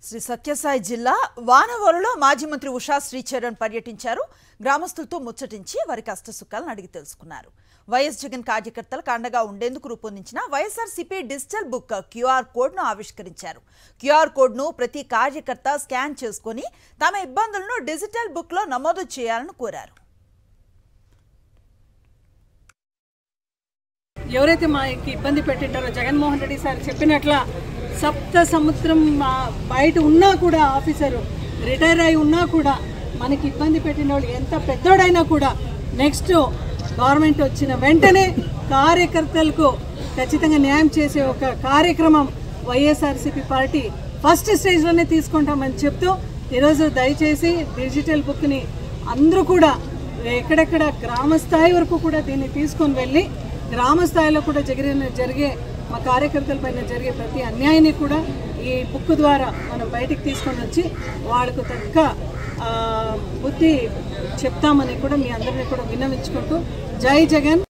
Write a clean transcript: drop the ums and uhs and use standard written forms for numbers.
శ్రీ సత్యసాయి జిల్లా వానవోలులో మాజీ మంత్రి ఉషా శ్రీచరణ్ పర్యటించారు. గ్రామస్తులతో ముచ్చటించి వారి కష్టసుఖాలను అడిగి తెలుసుకున్నారు. వైఎస్ జగన్ కార్యకర్తలకు అండగా ఉండేందుకు రూపొందించిన వైఎస్ఆర్సీపీ డిజిటల్ బుక్ క్యూఆర్ కోడ్ను ఆవిష్కరించారు. క్యూఆర్ కోడ్ను ప్రతి కార్యకర్త స్కాన్ చేసుకుని తమ ఇబ్బందులను డిజిటల్ బుక్లో నమోదు చేయాలని కోరారు. ఎవరైతే మాకు ఇబ్బంది పెట్టింటారో జగన్మోహన్ రెడ్డి సార్ చెప్పినట్ల సప్త సముద్రం బయట ఉన్నా కూడా ఆఫీసరు రిటైర్ అయి ఉన్నా కూడా మనకి ఇబ్బంది పెట్టిన వాళ్ళు ఎంత పెద్దోడైనా కూడా నెక్స్ట్ గవర్నమెంట్ వచ్చిన వెంటనే కార్యకర్తలకు ఖచ్చితంగా న్యాయం చేసే ఒక కార్యక్రమం వైఎస్ఆర్సీపీ పార్టీ ఫస్ట్ స్టేజ్లోనే తీసుకుంటామని చెప్తూ ఈరోజు దయచేసి డిజిటల్ బుక్ని అందరూ కూడా ఎక్కడెక్కడ గ్రామ స్థాయి వరకు కూడా దీన్ని తీసుకొని వెళ్ళి గ్రామ స్థాయిలో కూడా జరిగే మా కార్యకర్తల పైన జరిగే ప్రతి అన్యాయాన్ని కూడా ఈ బుక్ ద్వారా మనం బయటికి తీసుకొని వచ్చి వాళ్ళకు తగ్గ బుద్ధి చెప్తామని కూడా మీ అందరినీ కూడా విన్నవించుకుంటూ జై జగన్.